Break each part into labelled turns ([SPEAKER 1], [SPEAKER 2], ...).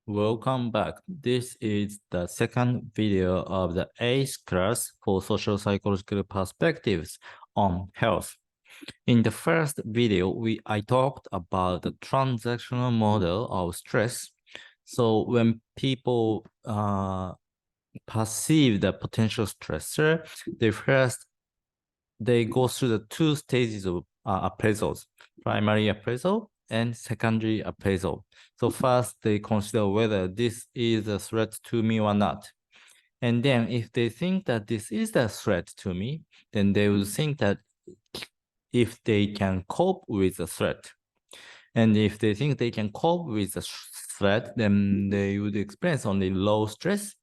[SPEAKER 1] Welcome back. This is the second video of the ACE class for social psychological perspectives on health. In the first video, I talked about the transactional model of stress. So when people perceive the potential stressor, they go through the two stages of appraisals, primary appraisal and secondary appraisal. So first, they consider whether this is a threat to me or not. And then if they think that this is a threat to me, then they will think that if they can cope with the threat. And if they think they can cope with the threat, then they would experience only low stress.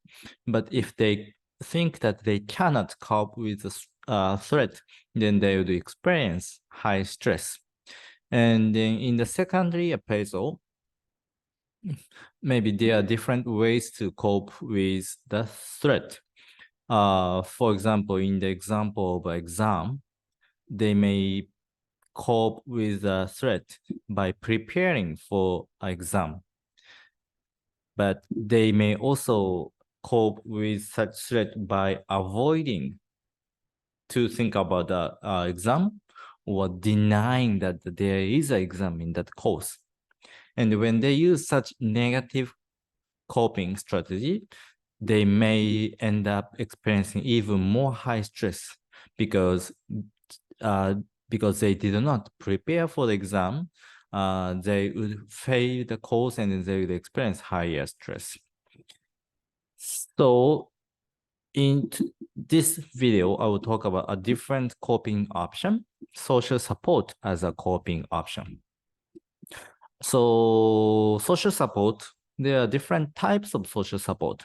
[SPEAKER 1] But if they think that they cannot cope with the threat, then they would experience high stress. And then in the secondary appraisal, maybe there are different ways to cope with the threat. For example, in the example of exam, they may cope with the threat by preparing for an exam. But they may also cope with such threat by avoiding to think about the exam or denying that there is an exam in that course. And when they use such negative coping strategy, they may end up experiencing even more high stress because they did not prepare for the exam. They would fail the course and they would experience higher stress. So in this video, I will talk about a different coping option, social support as a coping option. So social support, there are different types of social support.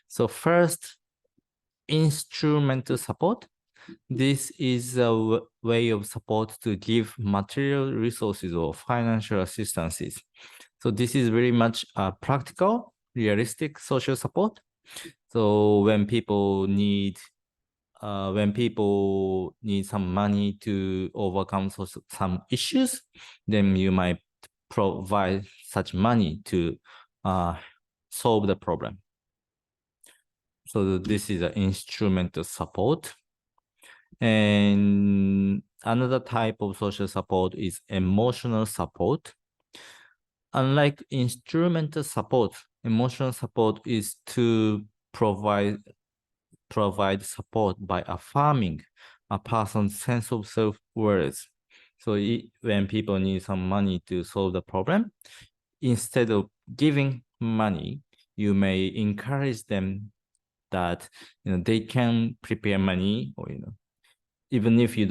[SPEAKER 1] So first, instrumental support. This is a way of support to give material resources or financial assistances. So this is very much practical, realistic social support. So when people need some money to overcome some issues, then you might provide such money to solve the problem. So this is an instrumental support. And another type of social support is emotional support. Unlike instrumental support, emotional support is to provide support by affirming a person's sense of self-worth. So when people need some money to solve the problem, instead of giving money, you may encourage them that they can prepare money, or even if you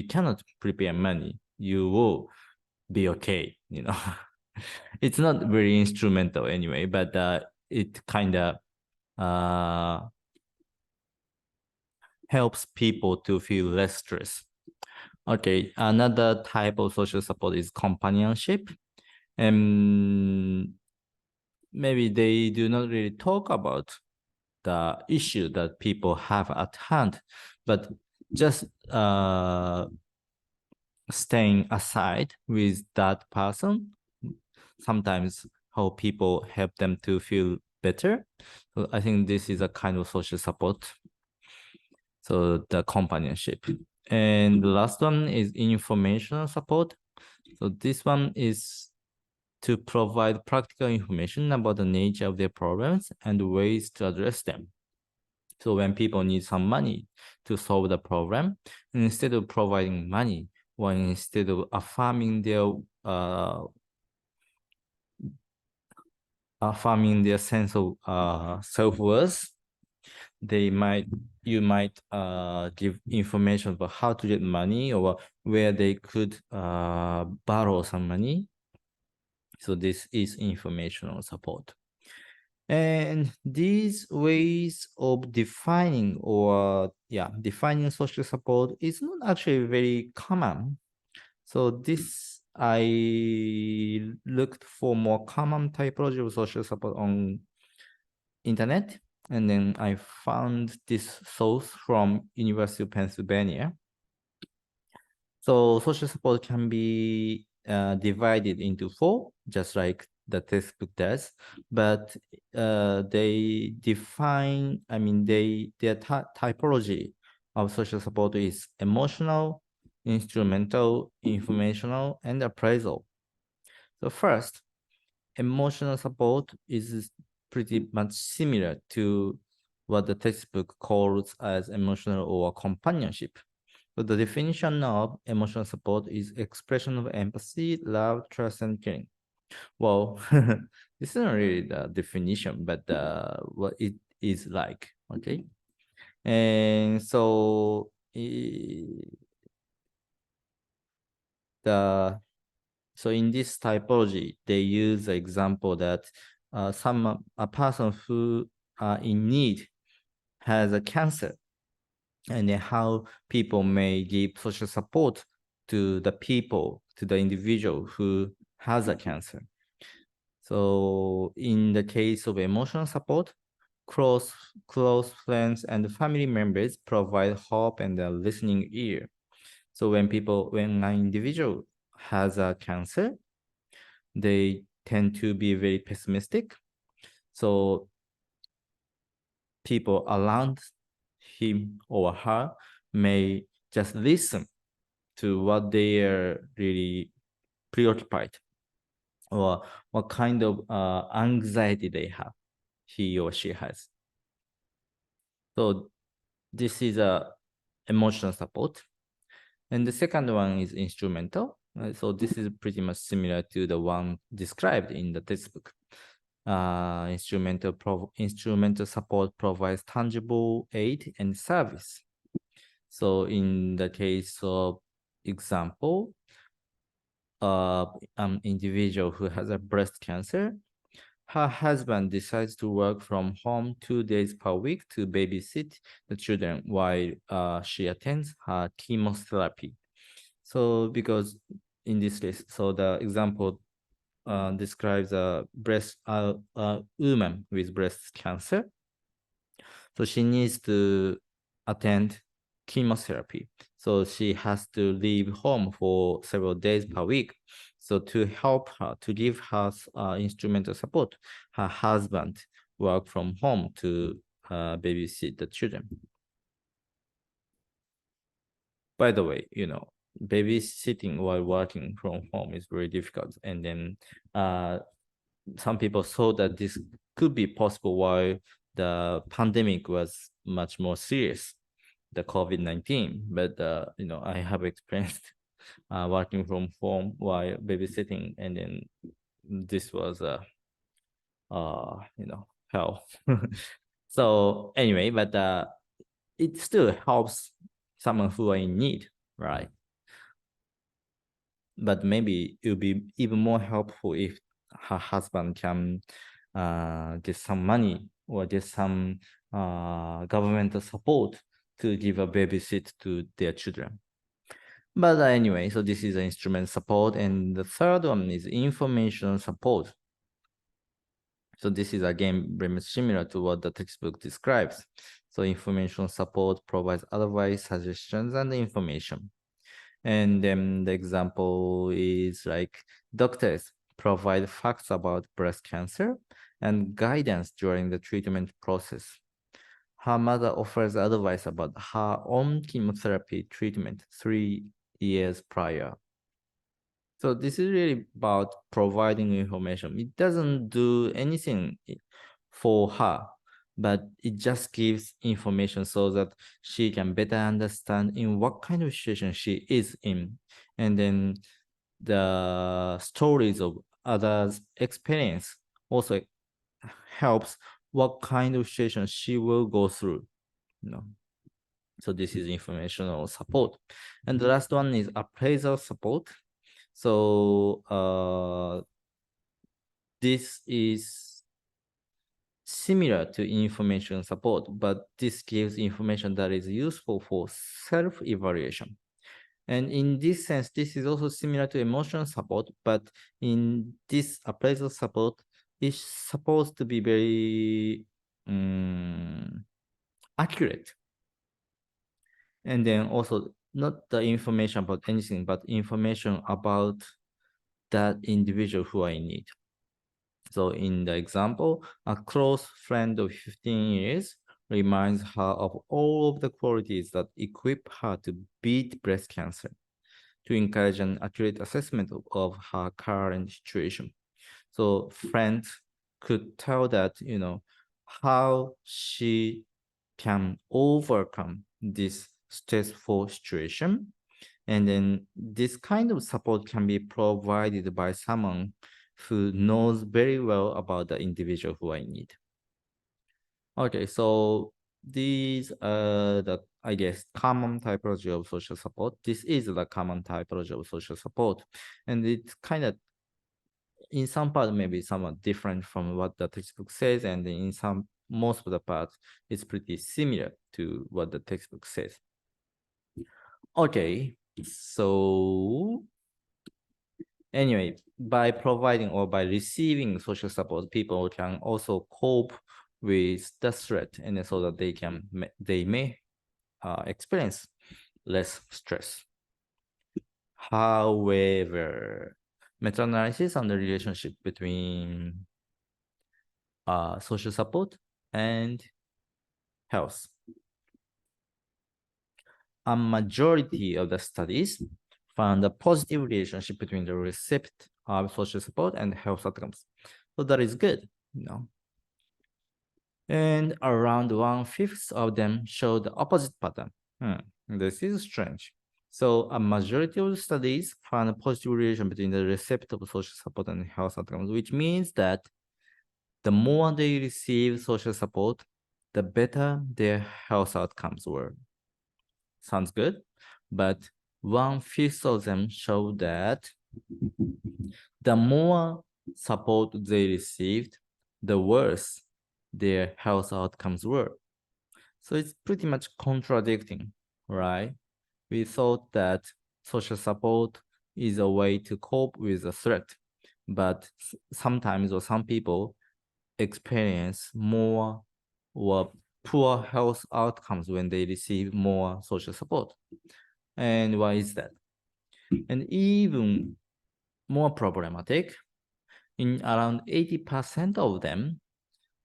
[SPEAKER 1] cannot prepare money, you will be okay. It's not very instrumental anyway, but it kind of helps people to feel less stress. Okay, another type of social support is companionship. And maybe they do not really talk about the issue that people have at hand, but just staying aside with that person sometimes help people help them to feel better. So I think this is a kind of social support. So the companionship. And the last one is informational support. So this one is to provide practical information about the nature of their problems and ways to address them. So when people need some money to solve the problem, instead of providing money, or instead of affirming their sense of self-worth, you might give information about how to get money or where they could borrow some money. So this is informational support. And these ways of defining social support is not actually very common. So this, I looked for more common typology of social support on internet, and then I found this source from University of Pennsylvania. So social support can be divided into 4, just like the textbook does, but they define, their typology of social support is emotional, instrumental, informational, and appraisal. So first, emotional support is pretty much similar to what the textbook calls as emotional or companionship. So the definition of emotional support is expression of empathy, love, trust, and caring. Well, this isn't really the definition, but what it is like. Okay, and so the so in this typology, they use the example that a person who in need has a cancer, and then how people may give social support to the individual who has a cancer. So in the case of emotional support, close friends and family members provide hope and a listening ear. So when an individual has a cancer, they tend to be very pessimistic. So people around him or her may just listen to what they are really preoccupied, or what kind of anxiety he or she has. So this is a emotional support. And the second one is instrumental. So this is pretty much similar to the one described in the textbook. Instrumental support provides tangible aid and service. So in the case of example, an individual who has a breast cancer, her husband decides to work from home 2 days per week to babysit the children while she attends her chemotherapy. So because in this case, so the example describes a woman with breast cancer. So she needs to attend chemotherapy. So she has to leave home for several days per week. So to help her, to give her instrumental support, her husband work from home to babysit the children. By the way, babysitting while working from home is very difficult. And then some people thought that this could be possible while the pandemic was much more serious, the COVID-19. But I have experienced working from home while babysitting, and then this was hell. So anyway, but it still helps someone who are in need, right? But maybe it would be even more helpful if her husband can get some money or get some governmental support to give a babysit to their children. But anyway, so this is instrument support. And the third one is information support. So this is again very much similar to what the textbook describes. So information support provides advice, suggestions, and information. And then the example is like doctors provide facts about breast cancer and guidance during the treatment process. Her mother offers advice about her own chemotherapy treatment 3 years prior. So this is really about providing information. It doesn't do anything for her, but it just gives information so that she can better understand in what kind of situation she is in. And then the stories of others' experience also helps what kind of situation she will go through. So this is informational support. And the last one is appraisal support. So this is similar to information support, but this gives information that is useful for self-evaluation. And in this sense, this is also similar to emotional support, but in this appraisal support, it's supposed to be very accurate. And then also not the information about anything, but information about that individual who are in need. So in the example, a close friend of 15 years reminds her of all of the qualities that equip her to beat breast cancer, to encourage an accurate assessment of her current situation. So friends could tell that, how she can overcome this stressful situation. And then this kind of support can be provided by someone who knows very well about the individual who I need. Okay, so these are the, I guess, common typology of social support. This is the common typology of social support. And it's kind of, in some part, maybe somewhat different from what the textbook says. And in most of the parts, it's pretty similar to what the textbook says. Okay, so anyway, by providing or by receiving social support, people can also cope with the threat, and so that they may experience less stress. However, meta-analysis on the relationship between social support and health. A majority of the studies found a positive relationship between the receipt of social support and health outcomes. So that is good, And around 1/5 of them showed the opposite pattern. This is strange. So a majority of the studies found a positive relation between the receipt of social support and health outcomes, which means that the more they receive social support, the better their health outcomes were. Sounds good, but 1/5 of them show that the more support they received, the worse their health outcomes were. So it's pretty much contradicting, right? We thought that social support is a way to cope with a threat, but sometimes or some people experience more or poor health outcomes when they receive more social support. And why is that? And even more problematic, in around 80% of them,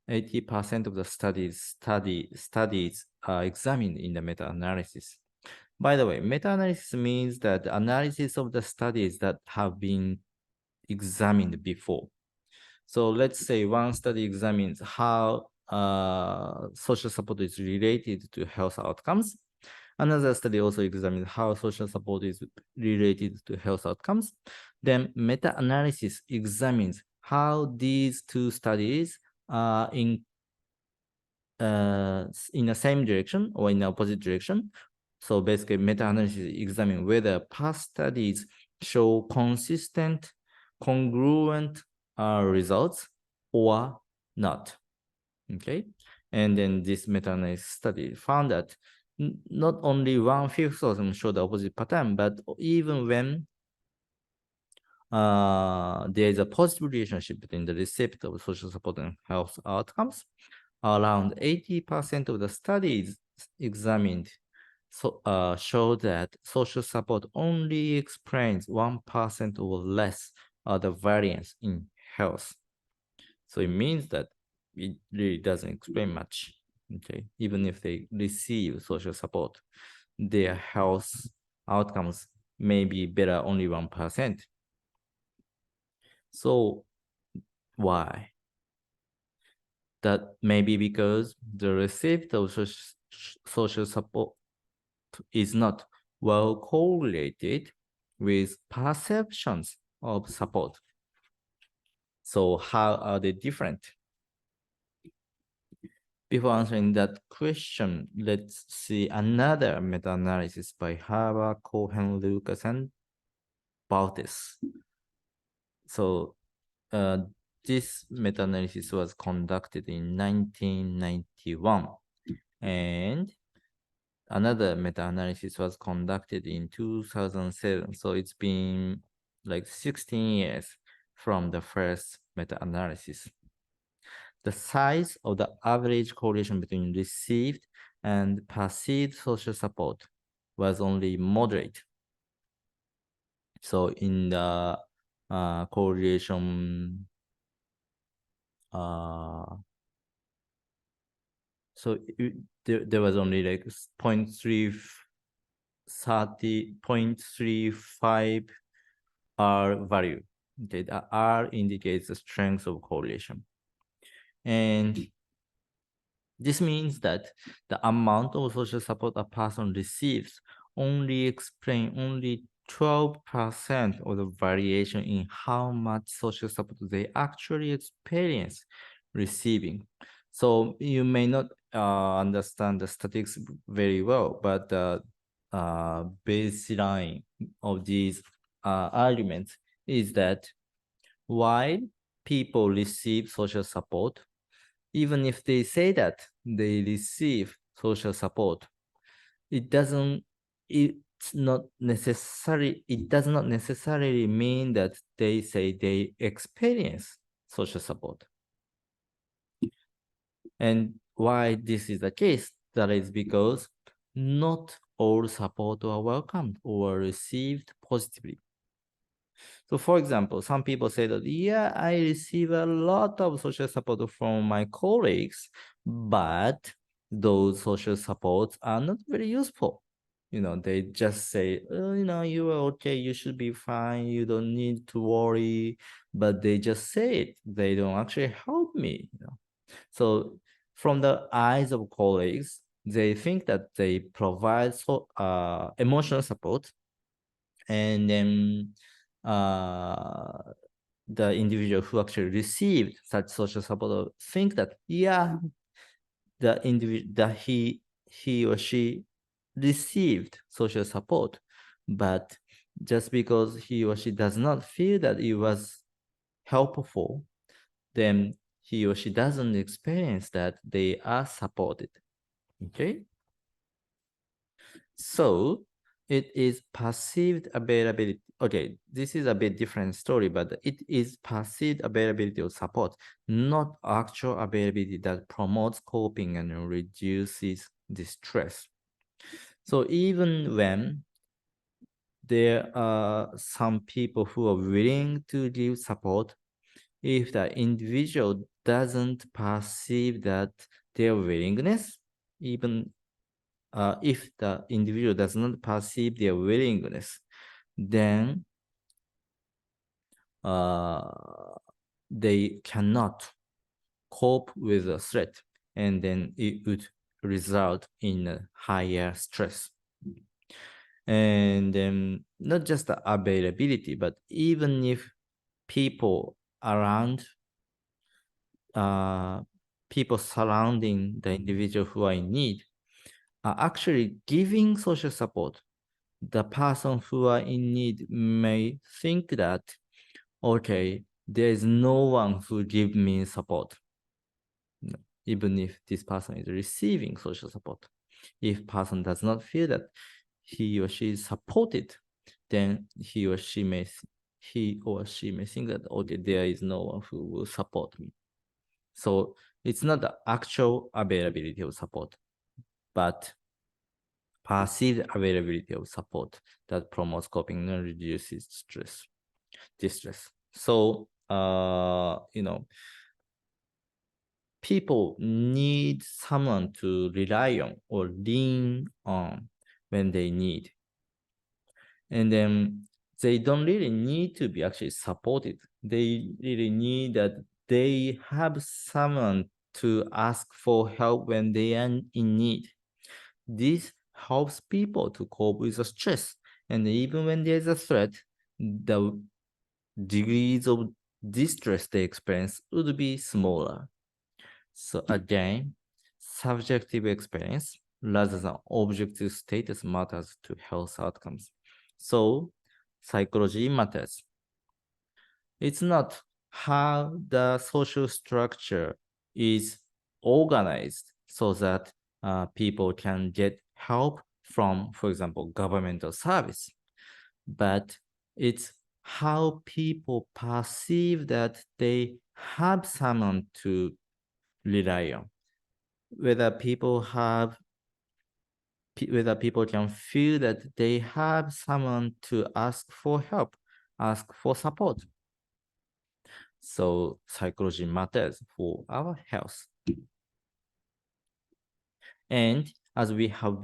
[SPEAKER 1] 80% of the studies are examined in the meta-analysis. By the way, meta-analysis means that the analysis of the studies that have been examined before. So let's say one study examines how social support is related to health outcomes. Another study also examines how social support is related to health outcomes. Then meta-analysis examines how these two studies are in the same direction or in the opposite direction. So basically, meta-analysis examines whether past studies show consistent, congruent results or not. Okay, and then this meta-analysis study found that not only 1/5 of them show the opposite pattern, but even when there is a positive relationship between the receipt of social support and health outcomes, around 80% of the studies examined show that social support only explains 1% or less of the variance in health. So it means that it really doesn't explain much. Okay, even if they receive social support, their health outcomes may be better only 1%. So why? That may be because the receipt of social support is not well correlated with perceptions of support. So how are they different? Before answering that question, let's see another meta-analysis by Haber, Cohen, Lucas, and Baltes. So this meta-analysis was conducted in 1991, and another meta-analysis was conducted in 2007. So it's been like 16 years from the first meta-analysis. The size of the average correlation between received and perceived social support was only moderate. So in the correlation so there was only like 0.35 R value. Okay, the R indicates the strength of correlation. And this means that the amount of social support a person receives only 12% of the variation in how much social support they actually experience receiving. So you may not understand the statistics very well, but the baseline of these arguments is that while people receive social support, even if they say that they receive social support, it doesn't it's not necessary it does not necessarily mean that they say they experience social support. And why this is the case, that is because not all support are welcomed or received positively. So for example, some people say that, yeah, I receive a lot of social support from my colleagues, but those social supports are not very useful. They just say, oh, you are okay, you should be fine, you don't need to worry, but they just say it. They don't actually help me. So from the eyes of colleagues, they think that they provide emotional support, and then uh, the individual who actually received such social support think that, yeah, the individual that he or she received social support, but just because he or she does not feel that it was helpful, then he or she doesn't experience that they are supported. Okay. So it is perceived availability. Okay, this is a bit different story, but it is perceived availability of support, not actual availability, that promotes coping and reduces distress. So even when there are some people who are willing to give support, if the individual doesn't perceive that their willingness, even if the individual does not perceive their willingness, then they cannot cope with the threat, and then it would result in a higher stress. And then not just the availability, but even if people around, people surrounding the individual who are in need are actually giving social support, the person who are in need may think that, okay, there is no one who give me support, even if this person is receiving social support. If person does not feel that he or she is supported, then he or she may think that, okay, there is no one who will support me. So it's not the actual availability of support, but perceived availability of support that promotes coping and reduces distress. So people need someone to rely on or lean on when they need. And then they don't really need to be actually supported. They really need that they have someone to ask for help when they are in need. This helps people to cope with the stress. And even when there's a threat, the degrees of distress they experience would be smaller. So again, subjective experience rather than objective status matters to health outcomes. So psychology matters. It's not how the social structure is organized so that people can get help from, for example, governmental service, but it's how people perceive that they have someone to rely on. Whether people can feel that they have someone to ask for help, ask for support. So psychology matters for our health. And as we have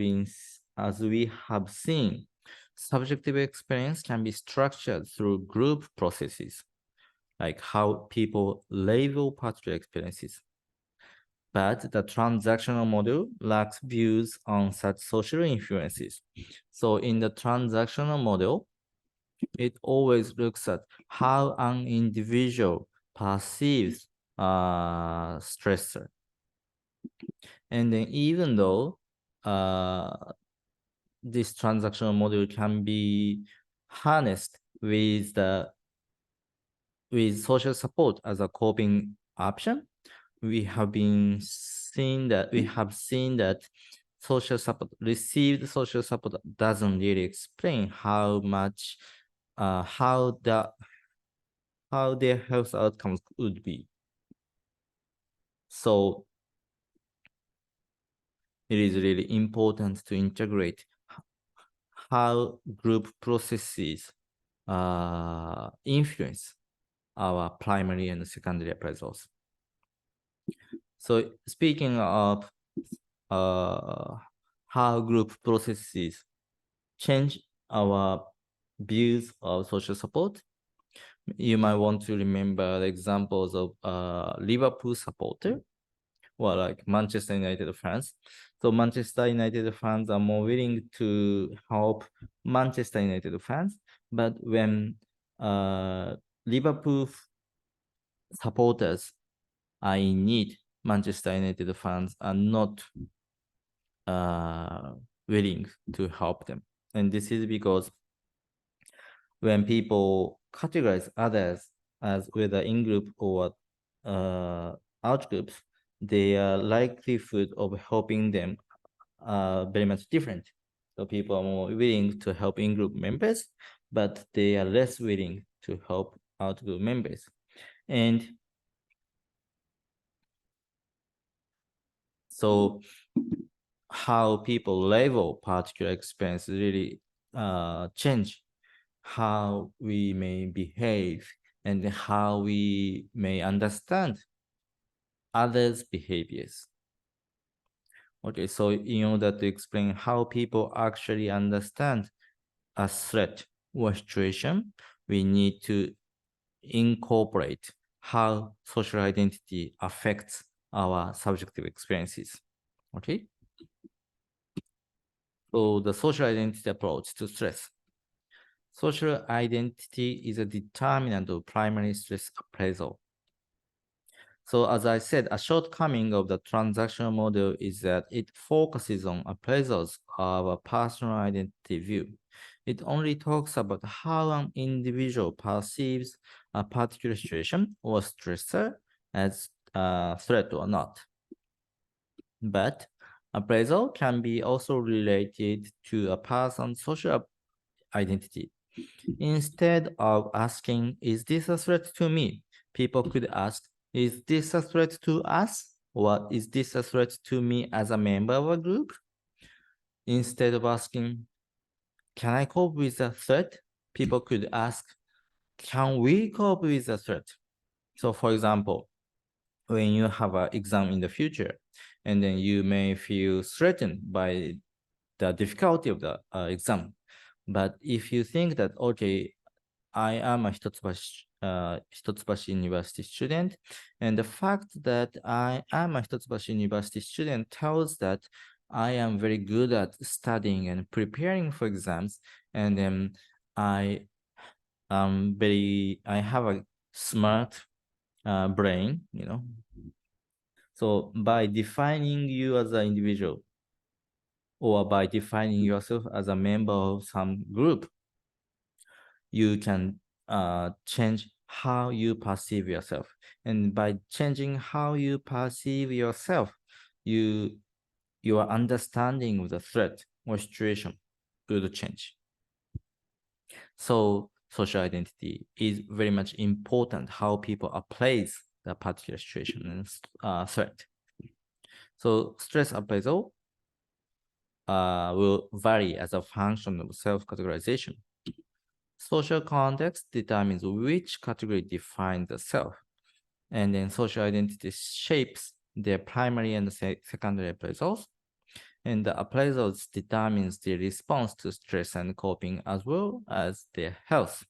[SPEAKER 1] seen, subjective experience can be structured through group processes, like how people label particular experiences. But the transactional model lacks views on such social influences. So in the transactional model, it always looks at how an individual perceives stressor. And then even though this transactional model can be harnessed with social support as a coping option, we have seen that received social support doesn't really explain how much how their health outcomes would be. So it is really important to integrate how group processes influence our primary and secondary appraisals. So speaking of how group processes change our views of social support, you might want to remember the examples of Liverpool supporter or like Manchester United fans. So Manchester United fans are more willing to help Manchester United fans, but when Liverpool supporters are in need, Manchester United fans are not willing to help them. And this is because when people categorize others as whether in group or out groups, their likelihood of helping them are very much different. So people are more willing to help in group members, but they are less willing to help out group members. And so how people label particular experience really change how we may behave and how we may understand others' behaviors. Okay, so in order to explain how people actually understand a threat or situation, we need to incorporate how social identity affects our subjective experiences. Okay? So the social identity approach to stress. Social identity is a determinant of primary stress appraisal. So as I said, a shortcoming of the transactional model is that it focuses on appraisals of a personal identity view. It only talks about how an individual perceives a particular situation or stressor as a threat or not. But appraisal can be also related to a person's social identity. Instead of asking, is this a threat to me? People could ask, is this a threat to us? Or is this a threat to me as a member of a group? Instead of asking, can I cope with a threat? People could ask, can we cope with a threat? So for example, when you have an exam in the future, and then you may feel threatened by the difficulty of the exam. But if you think that, okay, I am a Hitotsubashi University student, and the fact that I am a Hitotsubashi University student tells that I am very good at studying and preparing for exams, and then I have a smart brain, So by defining you as an individual, or by defining yourself as a member of some group, you can change how you perceive yourself. And by changing how you perceive yourself, your understanding of the threat or situation could change. So social identity is very much important, how people appraise the particular situation and threat. So stress appraisal will vary as a function of self-categorization. Social context determines which category defines the self. And then social identity shapes their primary and secondary appraisals. And the appraisals determines the response to stress and coping as well as their health.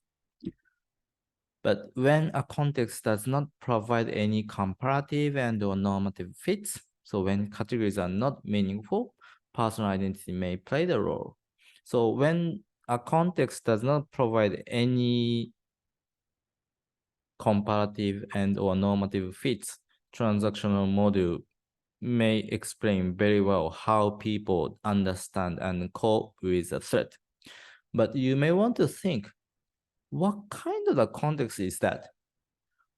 [SPEAKER 1] But when a context does not provide any comparative and or normative fits, so when categories are not meaningful, personal identity may play the role. So when a context does not provide any comparative and or normative fits, transactional model may explain very well how people understand and cope with a threat. But you may want to think, what kind of a context is that?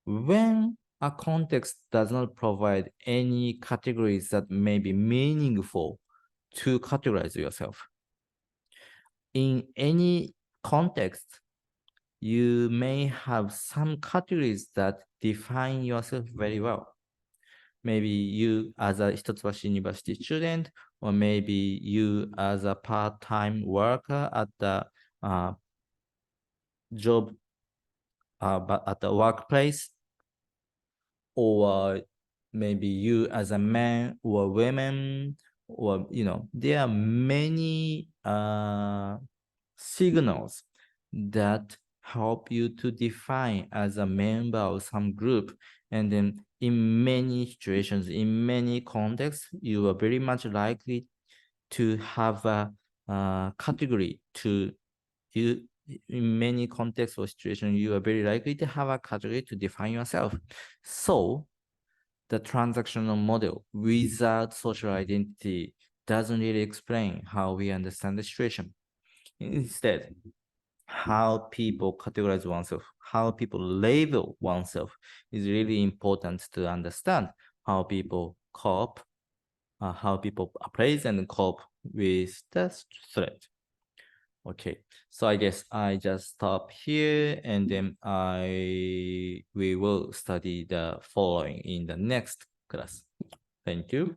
[SPEAKER 1] When a context does not provide any categories that may be meaningful to categorize yourself. In any context, you may have some categories that define yourself very well. Maybe you as a Hitotsubashi University student, or maybe you as a part-time worker at the job, but at the workplace, or maybe you as a man or woman, or there are many signals that help you to define as a member of some group. And then in many situations, in many contexts, you are very much likely to have a category to you. In many contexts or situations, you are very likely to have a category to define yourself. So the transactional model without social identity doesn't really explain how we understand the situation. Instead, how people categorize oneself, how people label oneself is really important to understand how people cope, how people appraise and cope with the threat. Okay, so I guess I just stop here, and then we will study the following in the next class. Thank you.